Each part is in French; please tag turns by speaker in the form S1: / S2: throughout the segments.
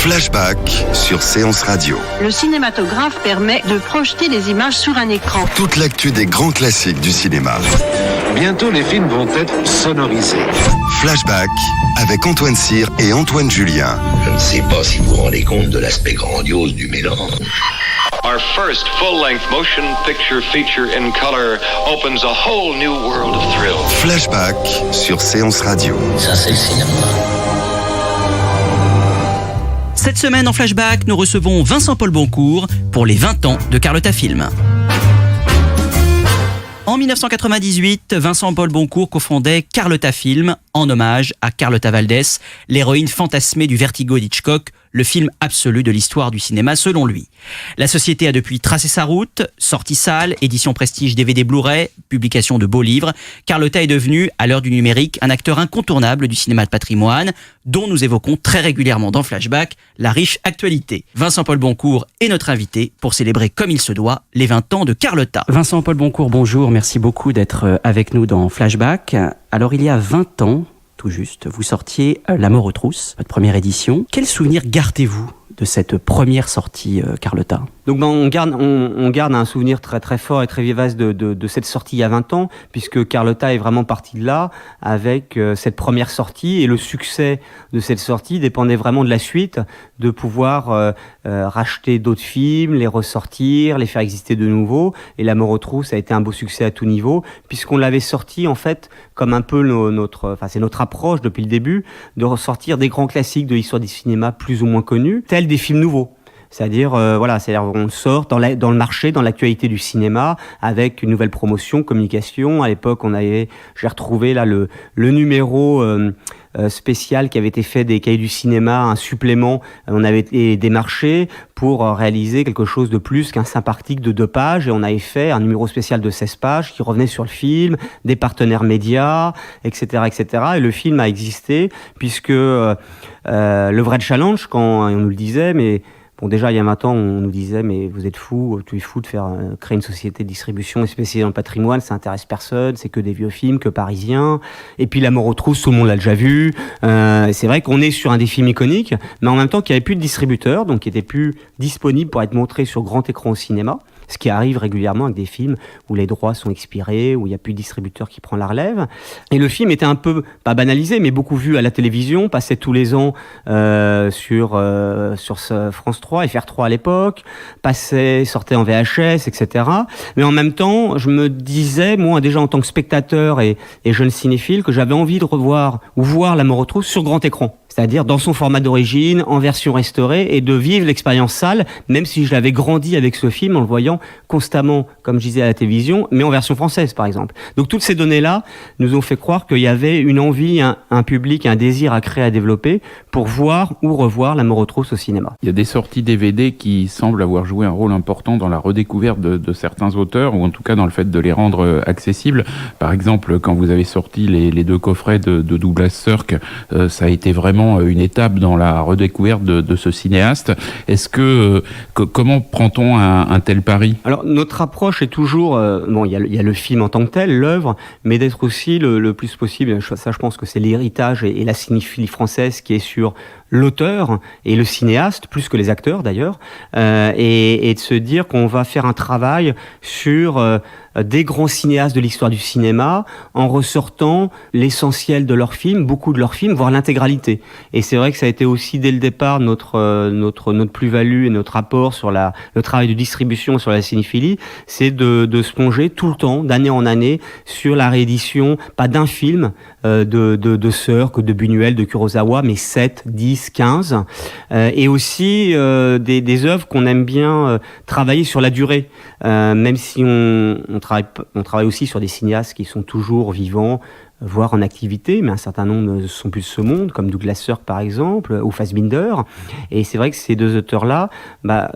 S1: Flashback sur Séance Radio.
S2: Le cinématographe permet de projeter les images sur un écran.
S1: Toute l'actu des grands classiques du cinéma.
S3: Bientôt, les films vont être sonorisés.
S1: Flashback avec Antoine Cyr et Antoine Julien.
S4: Je ne sais pas si vous vous rendez compte de l'aspect grandiose du mélange.
S5: Our first full-length motion picture feature in color opens a whole new world of thrill.
S1: Flashback sur Séance Radio.
S4: Ça, c'est le cinéma.
S6: Cette semaine en Flashback, nous recevons Vincent-Paul Boncour pour les 20 ans de Carlotta Film. En 1998, Vincent-Paul Boncour cofondait Carlotta Film en hommage à Carlotta Valdés, l'héroïne fantasmée du Vertigo d'Hitchcock, le film absolu de l'histoire du cinéma selon lui. La société a depuis tracé sa route, sortie salle, édition prestige DVD Blu-ray, publication de beaux livres. Carlotta est devenue, à l'heure du numérique, un acteur incontournable du cinéma de patrimoine, dont nous évoquons très régulièrement dans Flashback la riche actualité. Vincent-Paul Boncour est notre invité pour célébrer comme il se doit les 20 ans de Carlotta. Vincent-Paul Boncour, bonjour, merci beaucoup d'être avec nous dans Flashback. Alors il y a 20 ans, tout juste, vous sortiez La mort aux trousses, votre première édition. Quel souvenir gardez-vous de cette première sortie Carlotta ?
S7: Donc on garde un souvenir très très fort et très vivace de cette sortie il y a 20 ans, puisque Carlotta est vraiment partie de là avec cette première sortie, et le succès de cette sortie dépendait vraiment de la suite, de pouvoir racheter d'autres films, les ressortir, les faire exister de nouveau. Et La mort aux trousses a été un beau succès à tout niveau, puisqu'on l'avait sorti en fait comme un peu c'est notre approche depuis le début, de ressortir des grands classiques de l'histoire du cinéma plus ou moins connus, tels des films nouveaux. C'est-à-dire on sort dans le marché, dans l'actualité du cinéma, avec une nouvelle promotion, communication. À l'époque, j'ai retrouvé là le numéro spécial qui avait été fait des Cahiers du cinéma, un supplément. On avait été démarché pour réaliser quelque chose de plus qu'un simple article de 2 pages, et on avait fait un numéro spécial de 16 pages qui revenait sur le film, des partenaires médias, etc., etc. Et le film a existé, puisque le vrai challenge, quand on nous le disait, mais bon, déjà, il y a 20 ans, on nous disait, mais vous êtes fous, tu es fou de créer une société de distribution spécialisée dans le patrimoine, ça intéresse personne, c'est que des vieux films, que parisiens. Et puis La mort aux trousses, tout le monde l'a déjà vu. C'est vrai qu'on est sur un des films iconiques, mais en même temps qu'il n'y avait plus de distributeur, donc qui n'était plus disponible pour être montré sur grand écran au cinéma. Ce qui arrive régulièrement avec des films où les droits sont expirés, où il n'y a plus de distributeur qui prend la relève. Et le film était un peu, pas banalisé, mais beaucoup vu à la télévision, passait tous les ans sur France 3, FR3 à l'époque, sortait en VHS, etc. Mais en même temps, je me disais, moi déjà en tant que spectateur et jeune cinéphile, que j'avais envie de revoir ou voir La mort aux trousses sur grand écran. C'est-à-dire dans son format d'origine, en version restaurée, et de vivre l'expérience salle, même si je l'avais grandi avec ce film en le voyant constamment, comme je disais, à la télévision, mais en version française, par exemple. Donc toutes ces données-là nous ont fait croire qu'il y avait une envie, un public, un désir à créer, à développer, pour voir ou revoir La mort aux trousses au cinéma.
S8: Il y a des sorties DVD qui semblent avoir joué un rôle important dans la redécouverte de certains auteurs, ou en tout cas dans le fait de les rendre accessibles. Par exemple, quand vous avez sorti les 2 coffrets de Douglas Sirk, ça a été vraiment une étape dans la redécouverte de ce cinéaste. Est-ce comment prend-on un tel pari ?
S7: Alors notre approche est toujours, il y a le film en tant que tel, l'œuvre, mais d'être aussi le plus possible, ça je pense que c'est l'héritage et la cinéphilie française qui est sur l'auteur et le cinéaste, plus que les acteurs d'ailleurs, et de se dire qu'on va faire un travail sur des grands cinéastes de l'histoire du cinéma, en ressortant l'essentiel de leurs films, beaucoup de leurs films, voire l'intégralité. Et c'est vrai que ça a été aussi dès le départ notre plus-value et notre apport sur le travail de distribution sur la cinéphilie, c'est de se plonger tout le temps, d'année en année, sur la réédition, pas d'un film de Sirk, de Buñuel, de Kurosawa, mais 7, 10, 15, et aussi des œuvres qu'on aime bien travailler sur la durée, même si on travaille aussi sur des cinéastes qui sont toujours vivants, voire en activité, mais un certain nombre ne sont plus de ce monde, comme Douglas Sirk par exemple, ou Fassbinder. Et c'est vrai que ces 2 auteurs-là,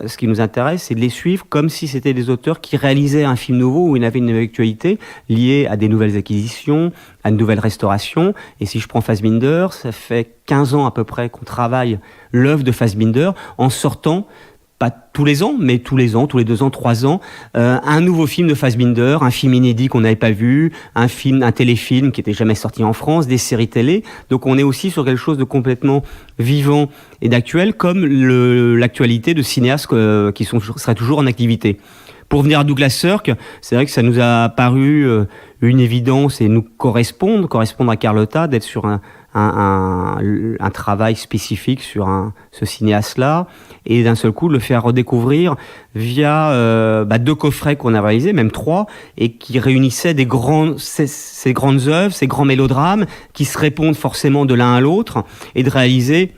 S7: ce qui nous intéresse, c'est de les suivre comme si c'était des auteurs qui réalisaient un film nouveau, où il y avait une actualité liée à des nouvelles acquisitions, à une nouvelle restauration. Et si je prends Fassbinder, ça fait 15 ans à peu près qu'on travaille l'œuvre de Fassbinder, en sortant pas tous les ans, mais tous les 2 ans, 3 ans, un nouveau film de Fassbinder, un film inédit qu'on n'avait pas vu, un téléfilm qui n'était jamais sorti en France, des séries télé. Donc on est aussi sur quelque chose de complètement vivant et d'actuel, comme l'actualité de cinéastes qui seraient toujours en activité. Pour venir à Douglas Sirk, c'est vrai que ça nous a paru une évidence et nous correspondre à Carlotta, d'être sur un travail spécifique sur ce cinéaste-là, et d'un seul coup le faire redécouvrir via 2 coffrets qu'on a réalisés, même 3, et qui réunissaient ces grandes œuvres, ces grands mélodrames, qui se répondent forcément de l'un à l'autre, et de réaliser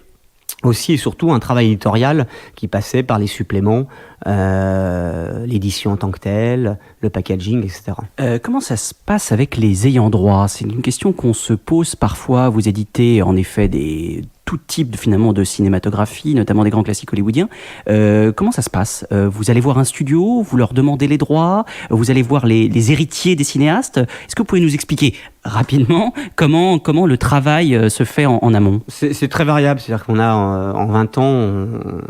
S7: aussi et surtout un travail éditorial qui passait par les suppléments, l'édition en tant que telle, le packaging, etc.
S6: Comment ça se passe avec les ayants droit ? C'est une question qu'on se pose parfois. Vous éditez en effet tout type finalement de cinématographie, notamment des grands classiques hollywoodiens. Comment ça se passe ? Vous allez voir un studio, vous leur demandez les droits, vous allez voir les héritiers des cinéastes. Est-ce que vous pouvez nous expliquer rapidement comment le travail se fait en amont ?
S7: C'est très variable, c'est-à-dire qu'on a en 20 ans,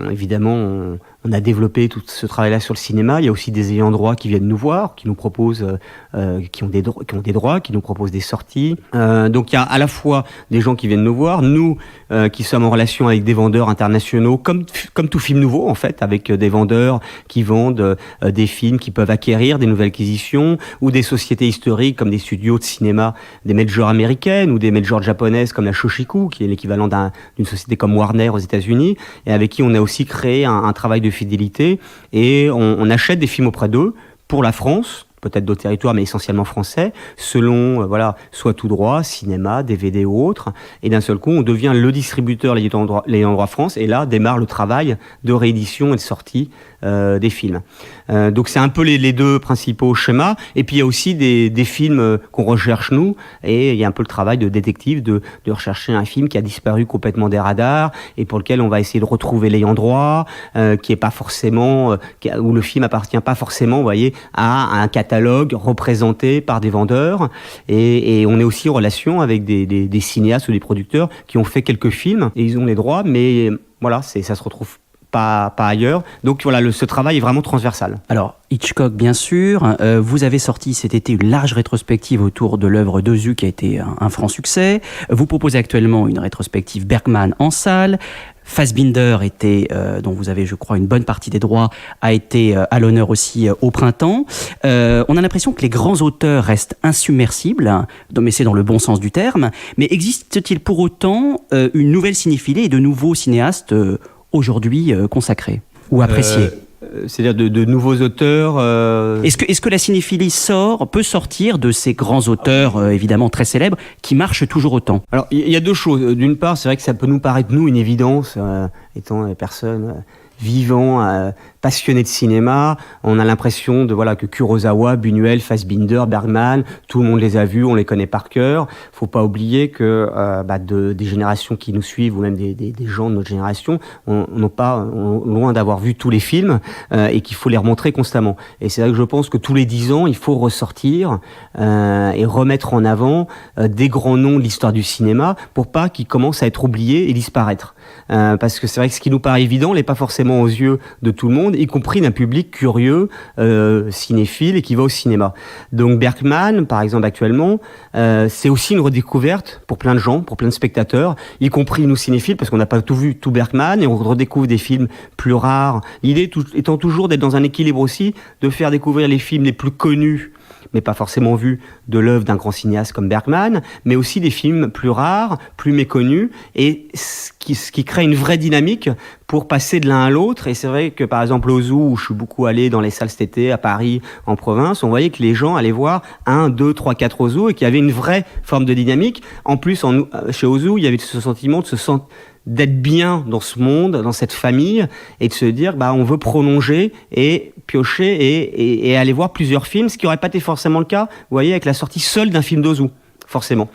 S7: évidemment, on a développé tout ce travail-là sur le cinéma. Il y a aussi des ayants droit qui viennent nous voir, qui nous proposent, qui ont des droits, qui nous proposent des sorties. Donc il y a à la fois des gens qui viennent nous voir, nous qui sommes en relation avec des vendeurs internationaux, comme tout film nouveau en fait, avec des vendeurs qui vendent des films qui peuvent acquérir des nouvelles acquisitions, ou des sociétés historiques comme des studios de cinéma, des majors américaines ou des majors japonaises comme la Shoshiku, qui est l'équivalent d'une société comme Warner aux États-Unis, et avec qui on a aussi créé un travail de fidélité, et on achète des films auprès d'eux pour la France, peut-être d'autres territoires, mais essentiellement français, selon, soit tout droit, cinéma, DVD ou autre, et d'un seul coup, on devient le distributeur, l'ayant droit France, et là démarre le travail de réédition et de sortie des films. Donc c'est un peu les 2 principaux schémas, et puis il y a aussi des films qu'on recherche nous, et il y a un peu le travail de détective, de rechercher un film qui a disparu complètement des radars, et pour lequel on va essayer de retrouver l'ayant droit, qui est pas forcément, où le film appartient pas forcément, vous voyez, à un catalogue représenté par des vendeurs, et on est aussi en relation avec des cinéastes ou des producteurs qui ont fait quelques films, et ils ont les droits, mais voilà, ça se retrouve pas ailleurs. Donc voilà, ce travail est vraiment transversal.
S6: Alors, Hitchcock, bien sûr. Vous avez sorti cet été une large rétrospective autour de l'œuvre d'Ozu qui a été un franc succès. Vous proposez actuellement une rétrospective Bergman en salle. Fassbinder dont vous avez, je crois, une bonne partie des droits, a été à l'honneur aussi au printemps. On a l'impression que les grands auteurs restent insubmersibles, mais c'est dans le bon sens du terme. Mais existe-t-il pour autant une nouvelle cinéphilie et de nouveaux cinéastes aujourd'hui consacrés ou appréciés ?
S7: C'est-à-dire de nouveaux auteurs.
S6: Est-ce que la cinéphilie peut sortir de ces grands auteurs, évidemment très célèbres, qui marchent toujours autant ?
S7: Alors, il y a 2 choses. D'une part, c'est vrai que ça peut nous paraître, nous, une évidence, étant des personnes vivant, passionné de cinéma. On a l'impression que Kurosawa, Buñuel, Fassbinder, Bergman, tout le monde les a vus, on les connaît par cœur. Faut pas oublier que des générations qui nous suivent, ou même des gens de notre génération, loin d'avoir vu tous les films, et qu'il faut les remontrer constamment. Et c'est vrai que je pense que tous les 10 ans, il faut ressortir et remettre en avant des grands noms de l'histoire du cinéma, pour pas qu'ils commencent à être oubliés et disparaître. Parce que c'est vrai que ce qui nous paraît évident n'est pas forcément aux yeux de tout le monde, y compris d'un public curieux, cinéphile, et qui va au cinéma. Donc Bergman, par exemple, actuellement, c'est aussi une redécouverte pour plein de gens, pour plein de spectateurs, y compris nous cinéphiles, parce qu'on n'a pas tout vu, tout Bergman, et on redécouvre des films plus rares. L'idée étant toujours d'être dans un équilibre aussi, de faire découvrir les films les plus connus, mais pas forcément vus, de l'œuvre d'un grand cinéaste comme Bergman, mais aussi des films plus rares, plus méconnus, et ce qui crée une vraie dynamique pour passer de l'un à l'autre. Et c'est vrai que, par exemple, au Zoo, où je suis beaucoup allé dans les salles cet été, à Paris, en province, on voyait que les gens allaient voir 1, 2, 3, 4 au Zoo, et qu'il y avait une vraie forme de dynamique. En plus, chez Ozu, il y avait ce sentiment d'être bien dans ce monde, dans cette famille, et de se dire, on veut prolonger et piocher et aller voir plusieurs films, ce qui n'aurait pas été forcément le cas, vous voyez, avec la sortie seule d'un film d'Ozu, forcément.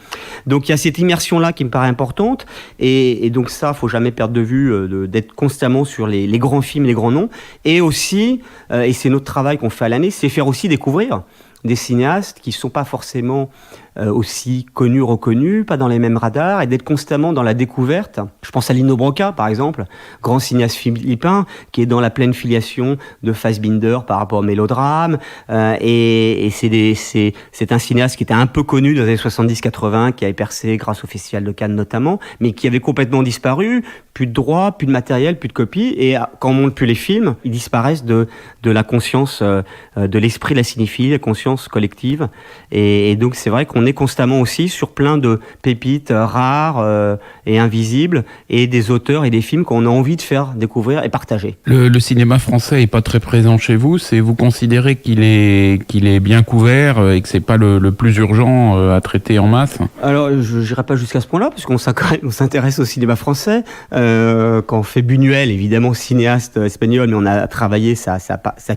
S7: Donc il y a cette immersion-là qui me paraît importante, et donc ça, faut jamais perdre de vue d'être constamment sur les grands films, les grands noms, et aussi, et c'est notre travail qu'on fait à l'année, c'est faire aussi découvrir des cinéastes qui ne sont pas forcément aussi connus, reconnus, pas dans les mêmes radars, et d'être constamment dans la découverte. Je pense à Lino Brocca, par exemple, grand cinéaste philippin, qui est dans la pleine filiation de Fassbinder par rapport au mélodrame, et c'est un cinéaste qui était un peu connu dans les années 70-80, qui avait percé grâce au Festival de Cannes notamment, mais qui avait complètement disparu, plus de droits, plus de matériel, plus de copies, et quand on monte plus les films, ils disparaissent de la conscience, de l'esprit de la cinéphilie, la conscience collective, et donc c'est vrai qu'on est constamment aussi sur plein de pépites rares et invisibles, et des auteurs et des films qu'on a envie de faire découvrir et partager.
S8: Le cinéma français est pas très présent chez vous, vous considérez qu'il est bien couvert et que c'est pas le plus urgent à traiter en masse? Alors,
S7: je n'irai pas jusqu'à ce point-là, puisqu'on s'intéresse au cinéma français. Quand on fait Buñuel, évidemment cinéaste espagnol, mais on a travaillé sa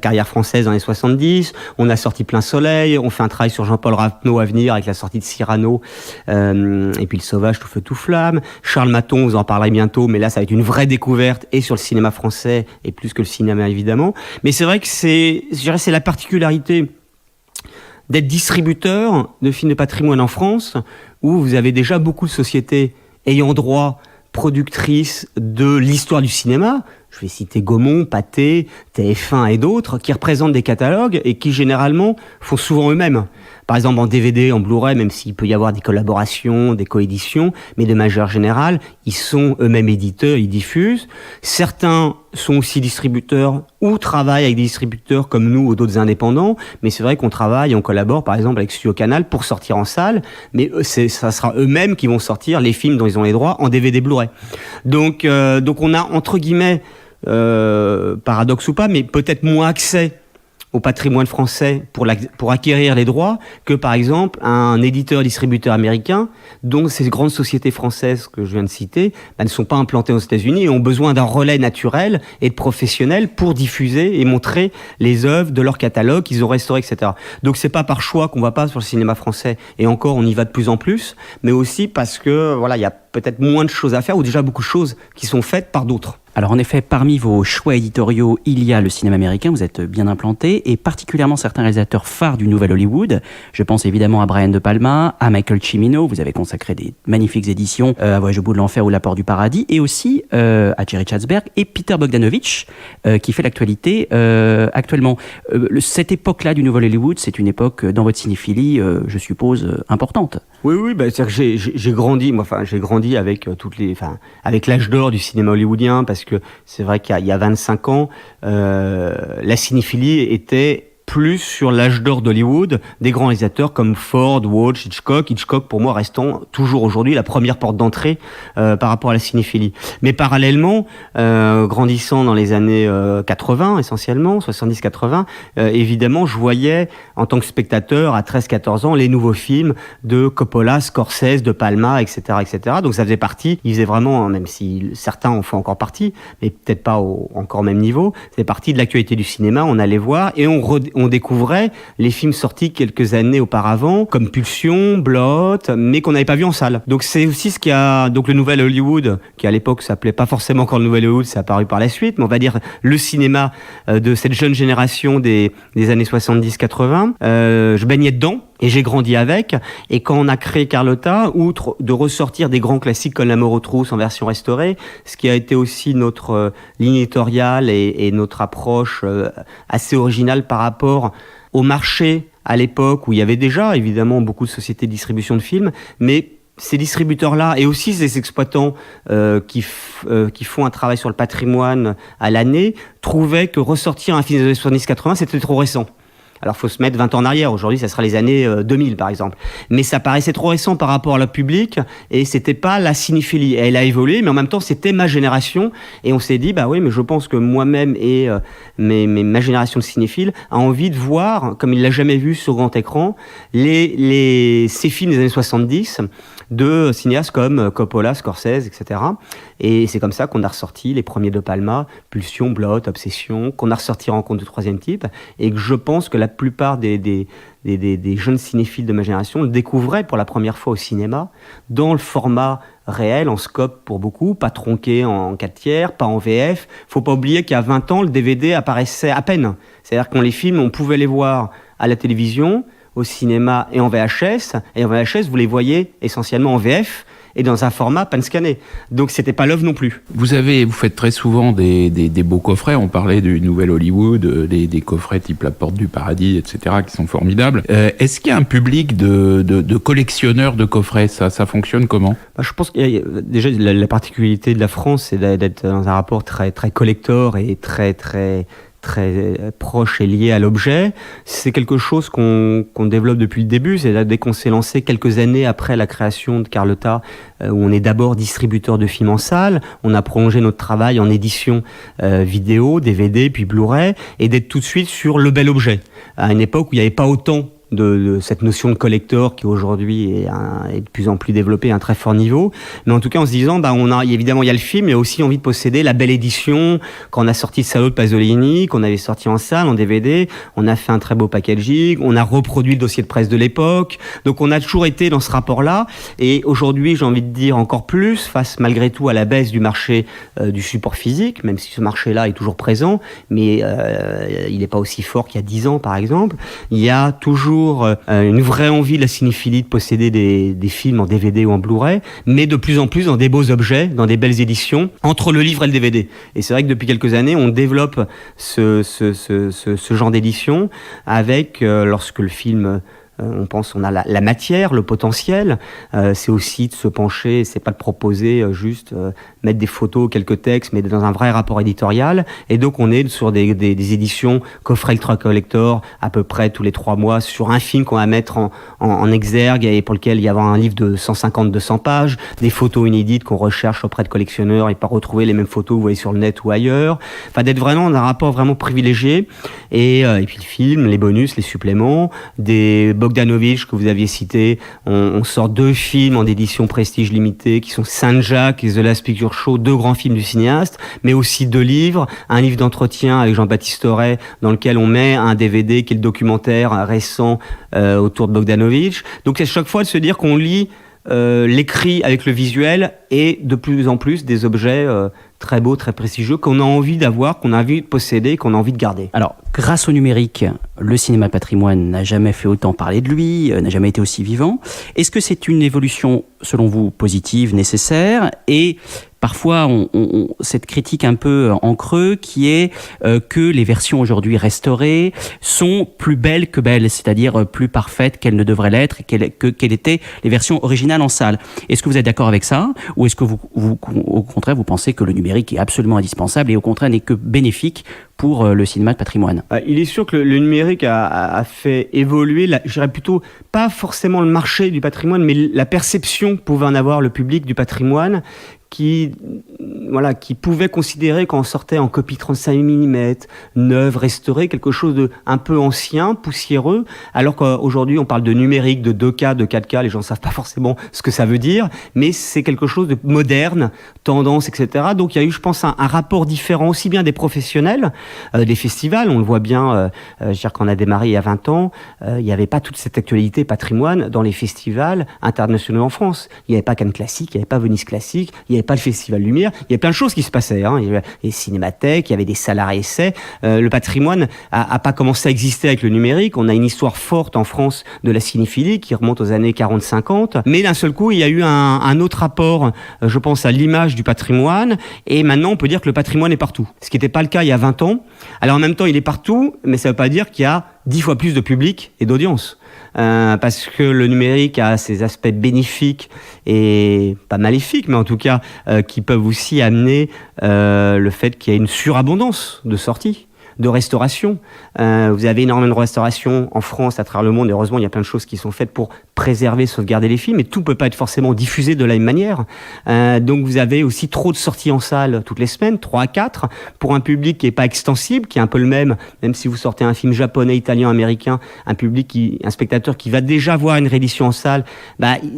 S7: carrière française dans les 70, on a sorti Plein Soleil, on fait un travail sur Jean-Paul Rapneau à venir avec la sortie de Cyrano, et puis Le Sauvage, Tout feu, tout flamme. Charles Maton, vous en parlerez bientôt, mais là ça va être une vraie découverte, et sur le cinéma français, et plus que le cinéma évidemment. Mais c'est vrai que c'est la particularité d'être distributeur de films de patrimoine en France, où vous avez déjà beaucoup de sociétés ayant droit, productrices de l'histoire du cinéma. Je vais citer Gaumont, Pathé, TF1 et d'autres, qui représentent des catalogues et qui généralement font souvent eux-mêmes. Par exemple en DVD, en Blu-ray, même s'il peut y avoir des collaborations, des coéditions, mais de manière générale, ils sont eux-mêmes éditeurs, ils diffusent. Certains sont aussi distributeurs ou travaillent avec des distributeurs comme nous ou d'autres indépendants, mais c'est vrai qu'on travaille, on collabore par exemple avec Studio Canal pour sortir en salle, mais ça sera eux-mêmes qui vont sortir les films dont ils ont les droits en DVD Blu-ray. Donc on a entre guillemets, paradoxe ou pas, mais peut-être moins accès au patrimoine français pour acquérir les droits que par exemple un éditeur-distributeur américain dont ces grandes sociétés françaises que je viens de citer ne sont pas implantées aux États-Unis et ont besoin d'un relais naturel et de professionnels pour diffuser et montrer les œuvres de leur catalogue qu'ils ont restauré, etc. Donc c'est pas par choix qu'on va pas sur le cinéma français, et encore on y va de plus en plus, mais aussi parce que voilà, il y a peut-être moins de choses à faire, ou déjà beaucoup de choses qui sont faites par d'autres.
S6: Alors en effet, parmi vos choix éditoriaux, il y a le cinéma américain, vous êtes bien implanté, et particulièrement certains réalisateurs phares du Nouvel Hollywood. Je pense évidemment à Brian De Palma, à Michael Cimino, vous avez consacré des magnifiques éditions, à Voyage au bout de l'enfer ou La Porte du paradis, et aussi à Jerry Chatzberg et Peter Bogdanovich, qui fait l'actualité actuellement. Cette époque-là du Nouvel Hollywood, c'est une époque dans votre cinéphilie, je suppose, importante.
S7: Oui, c'est-à-dire que j'ai grandi avec avec l'âge d'or du cinéma hollywoodien, parce que c'est vrai qu'il y a 25 ans, la cinéphilie était plus sur l'âge d'or d'Hollywood, des grands réalisateurs comme Ford, Walsh, Hitchcock pour moi restant toujours aujourd'hui la première porte d'entrée par rapport à la cinéphilie. Mais parallèlement, grandissant dans les années 80 essentiellement, 70-80, évidemment je voyais en tant que spectateur à 13-14 ans les nouveaux films de Coppola, Scorsese, De Palma, etc. Donc ça faisait partie, ils faisaient vraiment, même si certains en font encore partie, mais peut-être pas encore au même niveau, c'est partie de l'actualité du cinéma, on allait voir et on découvrait les films sortis quelques années auparavant, comme Pulsion, Blot, mais qu'on n'avait pas vu en salle. Donc c'est aussi ce qui a, donc le Nouvel Hollywood, qui à l'époque s'appelait pas forcément encore le Nouvel Hollywood, c'est apparu par la suite, mais on va dire le cinéma de cette jeune génération des années 70-80. Je baignais dedans. Et j'ai grandi avec, et quand on a créé Carlotta, outre de ressortir des grands classiques comme La mort aux trousses en version restaurée, ce qui a été aussi notre ligne éditoriale et notre approche assez originale par rapport au marché à l'époque où il y avait déjà évidemment beaucoup de sociétés de distribution de films, mais ces distributeurs-là et aussi ces exploitants qui font un travail sur le patrimoine à l'année trouvaient que ressortir un film des années 70-80, c'était trop récent. Alors, faut se mettre 20 ans en arrière. Aujourd'hui, ça sera les années 2000, par exemple. Mais ça paraissait trop récent par rapport à la public, et c'était pas la cinéphilie. Elle a évolué, mais en même temps, c'était ma génération. Et on s'est dit, bah oui, mais je pense que moi-même et ma génération de cinéphiles a envie de voir, comme il l'a jamais vu sur grand écran, ces films des années 70 de cinéastes comme Coppola, Scorsese, etc. Et c'est comme ça qu'on a ressorti les premiers De Palma, Pulsion, Blot, Obsession, qu'on a ressorti Rencontre de troisième type, et que je pense que la plupart des jeunes cinéphiles de ma génération le découvraient pour la première fois au cinéma, dans le format réel, en scope pour beaucoup, pas tronqué en 4/3, pas en VF. Faut pas oublier qu'il y a 20 ans, le DVD apparaissait à peine. C'est-à-dire que quand les films, on pouvait les voir à la télévision, au cinéma et en VHS. Et en VHS, vous les voyez essentiellement en VF et dans un format pan-scanné. Donc c'était pas l'œuvre non plus.
S8: Vous faites très souvent des beaux coffrets. On parlait du Nouvel Hollywood, des coffrets type La Porte du Paradis, etc., qui sont formidables. Est-ce qu'il y a un public de collectionneurs de coffrets ? Ça fonctionne comment ?
S7: Je pense qu'il y a déjà la particularité de la France, c'est d'être dans un rapport très très collector et très proche et lié à l'objet. C'est quelque chose qu'on développe depuis le début. C'est dès qu'on s'est lancé quelques années après la création de Carlotta, où on est d'abord distributeur de films en salle. On a prolongé notre travail en édition vidéo, DVD, puis Blu-ray, et d'être tout de suite sur le bel objet. À une époque où il n'y avait pas autant de cette notion de collector qui aujourd'hui est de plus en plus développée à un très fort niveau, mais en tout cas en se disant évidemment il y a le film, mais aussi envie de posséder la belle édition. Quand on a sorti Salo de Pasolini, qu'on avait sorti en salle, en DVD, on a fait un très beau packaging, on a reproduit le dossier de presse de l'époque, donc on a toujours été dans ce rapport-là, et aujourd'hui j'ai envie de dire encore plus, face malgré tout à la baisse du marché du support physique, même si ce marché-là est toujours présent, mais il n'est pas aussi fort qu'il y a 10 ans par exemple. Il y a toujours une vraie envie de la cinéphilie de posséder des films en DVD ou en Blu-ray, mais de plus en plus dans des beaux objets, dans des belles éditions, entre le livre et le DVD. Et c'est vrai que depuis quelques années, on développe ce genre d'édition avec, lorsque le film... on a la matière, le potentiel, c'est aussi de se pencher, c'est pas de proposer juste mettre des photos, quelques textes, mais dans un vrai rapport éditorial. Et donc on est sur des éditions coffret ultra collector à peu près tous les 3 mois sur un film qu'on va mettre en exergue et pour lequel il y a un livre de 150-200 pages, des photos inédites qu'on recherche auprès de collectionneurs et pas retrouver les mêmes photos que vous voyez sur le net ou ailleurs. Enfin, d'être vraiment dans un rapport vraiment privilégié. Et puis le film, les bonus, les suppléments, des Bogdanovich que vous aviez cité, on sort 2 films en édition prestige limitée qui sont Saint-Jacques et The Last Picture Show, 2 grands films du cinéaste, mais aussi 2 livres, un livre d'entretien avec Jean-Baptiste Aurey dans lequel on met un DVD qui est le documentaire récent autour de Bogdanovich. Donc c'est chaque fois de se dire qu'on lit l'écrit avec le visuel et de plus en plus des objets très beaux, très prestigieux qu'on a envie d'avoir, qu'on a envie de posséder, qu'on a envie de garder.
S6: Alors, grâce au numérique, le cinéma patrimoine n'a jamais fait autant parler de lui, n'a jamais été aussi vivant. Est-ce que c'est une évolution, selon vous, positive, nécessaire ? Et parfois, cette critique un peu en creux qui est que les versions aujourd'hui restaurées sont plus belles que belles, c'est-à-dire plus parfaites qu'elles ne devraient l'être, qu'elles étaient les versions originales en salle. Est-ce que vous êtes d'accord avec ça ? Ou est-ce que vous, au contraire, vous pensez que le numérique est absolument indispensable et au contraire n'est que bénéfique pour le cinéma de patrimoine ?
S7: Il est sûr que le numérique a fait évoluer, je dirais plutôt, pas forcément le marché du patrimoine, mais la perception que pouvait en avoir le public du patrimoine, qui pouvait considérer quand on sortait en copie 35 mm, neuve, restaurée, quelque chose de un peu ancien, poussiéreux, alors qu'aujourd'hui on parle de numérique, de 2K, de 4K, les gens ne savent pas forcément ce que ça veut dire, mais c'est quelque chose de moderne, tendance, etc. Donc il y a eu, je pense, un rapport différent aussi bien des professionnels, des festivals, on le voit bien, quand on a démarré il y a 20 ans, il n'y avait pas toute cette actualité patrimoine dans les festivals internationaux en France. Il n'y avait pas Cannes Classique, il n'y avait pas Venise Classique, il n'y avait pas le Festival Lumière, il y avait plein de choses qui se passaient. Il y avait les cinémathèques, il y avait des salles à essais. Le patrimoine a pas commencé à exister avec le numérique. On a une histoire forte en France de la cinéphilie qui remonte aux années 40-50. Mais d'un seul coup, il y a eu un autre rapport, je pense, à l'image du patrimoine. Et maintenant, on peut dire que le patrimoine est partout. Ce qui n'était pas le cas il y a 20 ans. Alors en même temps, il est partout, mais ça ne veut pas dire qu'il y a 10 fois plus de public et d'audience. Parce que le numérique a ses aspects bénéfiques et pas maléfiques, mais en tout cas qui peuvent aussi amener le fait qu'il y ait une surabondance de sorties, de restauration. Vous avez énormément de restauration en France, à travers le monde, et heureusement il y a plein de choses qui sont faites pour préserver, sauvegarder les films, et tout ne peut pas être forcément diffusé de la même manière. Donc vous avez aussi trop de sorties en salle toutes les semaines, 3 à 4, pour un public qui n'est pas extensible, qui est un peu le même si vous sortez un film japonais, italien, américain, un spectateur qui va déjà voir une réédition en salle,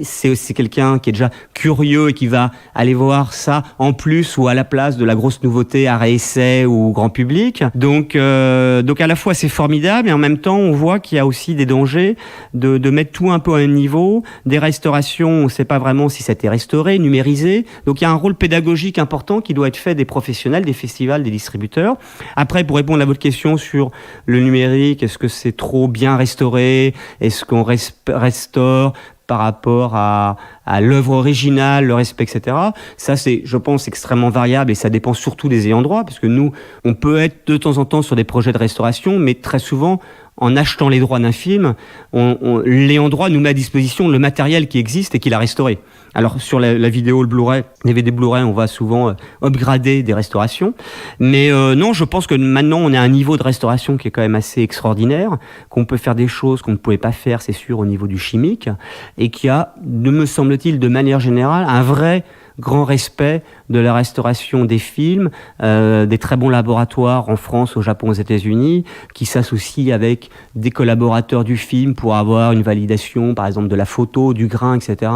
S7: c'est quelqu'un qui est déjà curieux et qui va aller voir ça en plus ou à la place de la grosse nouveauté à réessai ou grand public. Donc à la fois c'est formidable et en même temps on voit qu'il y a aussi des dangers de mettre tout un peu en même même niveau. Des restaurations, on ne sait pas vraiment si ça a été restauré, numérisé. Donc il y a un rôle pédagogique important qui doit être fait des professionnels, des festivals, des distributeurs. Après, pour répondre à votre question sur le numérique, est-ce que c'est trop bien restauré? Est-ce qu'on restaure par rapport à l'œuvre originale, le respect, etc. Ça, c'est, je pense, extrêmement variable et ça dépend surtout des ayants droit, parce que nous, on peut être de temps en temps sur des projets de restauration, mais très souvent, en achetant les droits d'un film, l'ayant droit nous met à disposition le matériel qui existe et qu'il a restauré. Alors sur la vidéo, le Blu-ray, DVD Blu-ray, on va souvent upgrader des restaurations. Mais non, je pense que maintenant on est à un niveau de restauration qui est quand même assez extraordinaire, qu'on peut faire des choses qu'on ne pouvait pas faire, c'est sûr, au niveau du chimique, et qu'il y a, me semble-t-il, de manière générale, un vrai grand respect de la restauration des films, des très bons laboratoires en France, au Japon, aux États-Unis, qui s'associent avec des collaborateurs du film pour avoir une validation, par exemple, de la photo, du grain, etc.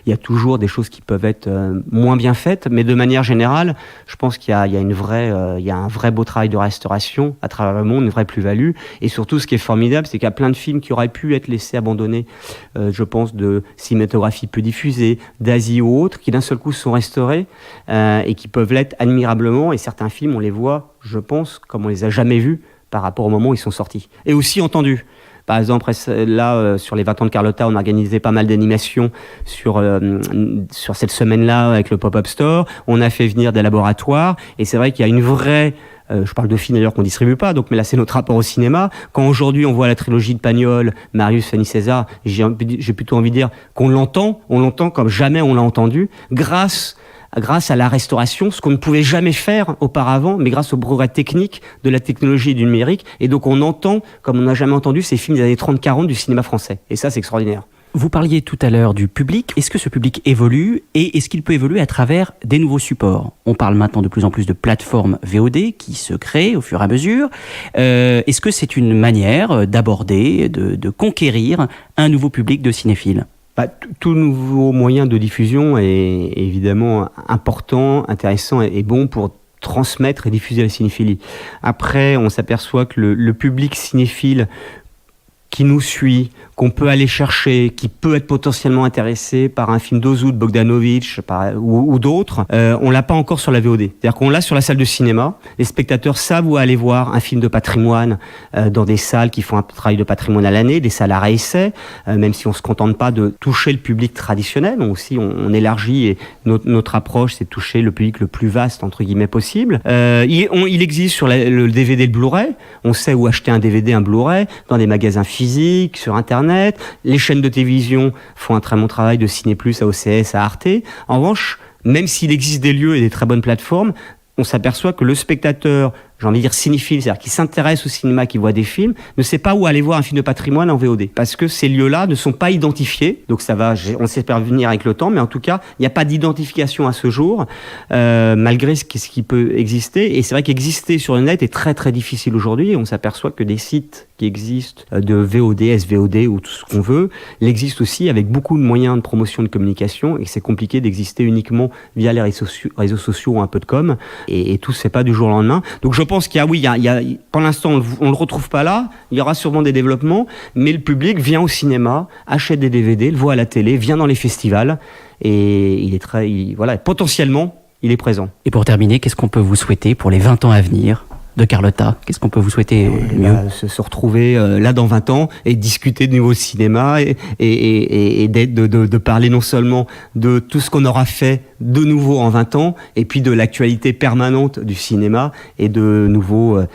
S7: Il y a toujours des choses qui peuvent être moins bien faites, mais de manière générale, je pense qu'il y a un vrai beau travail de restauration à travers le monde, une vraie plus-value. Et surtout, ce qui est formidable, c'est qu'il y a plein de films qui auraient pu être laissés abandonnés, je pense, de cinématographie peu diffusée, d'Asie ou autres, qui d'un seul coup sont restaurés et qui peuvent l'être admirablement. Et certains films, on les voit, je pense, comme on les a jamais vus par rapport au moment où ils sont sortis. Et aussi entendus. Par exemple, là, sur les 20 ans de Carlotta, on a organisé pas mal d'animations sur cette semaine-là avec le Pop-Up Store. On a fait venir des laboratoires. Et c'est vrai qu'il y a une vraie... je parle de films d'ailleurs qu'on distribue pas, donc, mais là c'est notre rapport au cinéma. Quand aujourd'hui on voit la trilogie de Pagnol, Marius, Fanny César, j'ai plutôt envie de dire qu'on l'entend, on l'entend comme jamais on l'a entendu, grâce à la restauration, ce qu'on ne pouvait jamais faire auparavant, mais grâce au progrès technique de la technologie et du numérique. Et donc on entend, comme on n'a jamais entendu, ces films des années 30-40 du cinéma français. Et ça, c'est extraordinaire.
S6: Vous parliez tout à l'heure du public. Est-ce que ce public évolue et est-ce qu'il peut évoluer à travers des nouveaux supports? On parle maintenant de plus en plus de plateformes VOD qui se créent au fur et à mesure. Est-ce que c'est une manière d'aborder, de conquérir un nouveau public de cinéphiles?
S7: Tout nouveau moyen de diffusion est évidemment important, intéressant et bon pour transmettre et diffuser la cinéphilie. Après, on s'aperçoit que le public cinéphile qui nous suit, qu'on peut aller chercher, qui peut être potentiellement intéressé par un film d'Ozu, de Bogdanovich ou d'autres, on l'a pas encore sur la VOD. C'est-à-dire qu'on l'a sur la salle de cinéma. Les spectateurs savent où aller voir un film de patrimoine dans des salles qui font un travail de patrimoine à l'année, des salles à réessai, même si on se contente pas de toucher le public traditionnel. On élargit et notre approche, c'est de toucher le public le plus vaste, entre guillemets, possible. Il existe sur le DVD et le Blu-ray. On sait où acheter un DVD, un Blu-ray, dans des magasins physiques, sur Internet. Les chaînes de télévision font un très bon travail de Ciné+, à OCS, à Arte. En revanche, même s'il existe des lieux et des très bonnes plateformes, on s'aperçoit que le spectateur, j'ai envie de dire cinéphile, c'est-à-dire qui s'intéresse au cinéma, qui voit des films, ne sait pas où aller voir un film de patrimoine en VOD. Parce que ces lieux-là ne sont pas identifiés. Donc ça va, on s'espère venir avec le temps, mais en tout cas, il n'y a pas d'identification à ce jour, malgré ce qui peut exister. Et c'est vrai qu'exister sur le net est très très difficile aujourd'hui. Et on s'aperçoit que des sites qui existent de VOD, SVOD ou tout ce qu'on veut, l'existent aussi avec beaucoup de moyens de promotion de communication et c'est compliqué d'exister uniquement via les réseaux sociaux ou un peu de com. Et tout se fait pas du jour au lendemain. Donc je pense qu'il y a, pour l'instant, on le retrouve pas là. Il y aura sûrement des développements, mais le public vient au cinéma, achète des DVD, le voit à la télé, vient dans les festivals, et potentiellement, il est présent.
S6: Et pour terminer, qu'est-ce qu'on peut vous souhaiter pour les 20 ans à venir de Carlotta? Qu'est-ce qu'on peut vous souhaiter mieux?
S7: Se retrouver là dans 20 ans et discuter de nouveau cinéma et de parler non seulement de tout ce qu'on aura fait de nouveau en 20 ans et puis de l'actualité permanente du cinéma et de nouveaux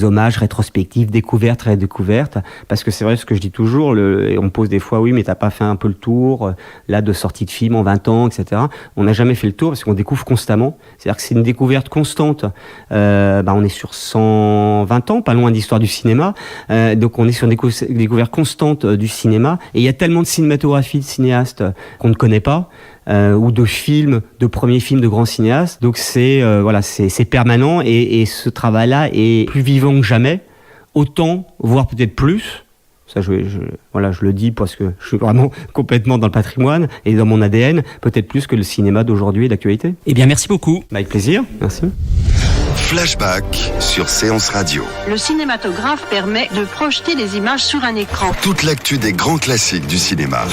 S7: hommages, rétrospectives, découvertes, redécouvertes. Parce que c'est vrai ce que je dis toujours, on me pose des fois, oui, mais t'as pas fait un peu le tour là de sortie de film en 20 ans, etc. On n'a jamais fait le tour parce qu'on découvre constamment. C'est-à-dire que c'est une découverte constante. On est sur 120 ans, pas loin d'histoire du cinéma. Donc on est sur une découverte constante du cinéma. Et il y a tellement de cinématographie de cinéastes qu'on ne connaît pas. Ou de films, de premiers films de grands cinéastes. Donc c'est permanent et ce travail-là est plus vivant que jamais. Autant, voire peut-être plus. Ça, je le dis parce que je suis vraiment complètement dans le patrimoine et dans mon ADN, peut-être plus que le cinéma d'aujourd'hui et d'actualité.
S6: Eh bien, merci beaucoup.
S7: Avec plaisir. Merci.
S1: Flashback sur Séance Radio.
S2: Le cinématographe permet de projeter les images sur un écran.
S1: Toute l'actu des grands classiques du cinéma.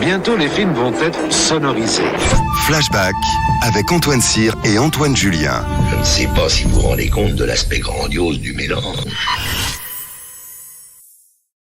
S3: Bientôt les films vont être sonorisés.
S1: Flashback avec Antoine Cyr et Antoine Julien.
S4: Je ne sais pas si vous vous rendez compte de l'aspect grandiose du mélange.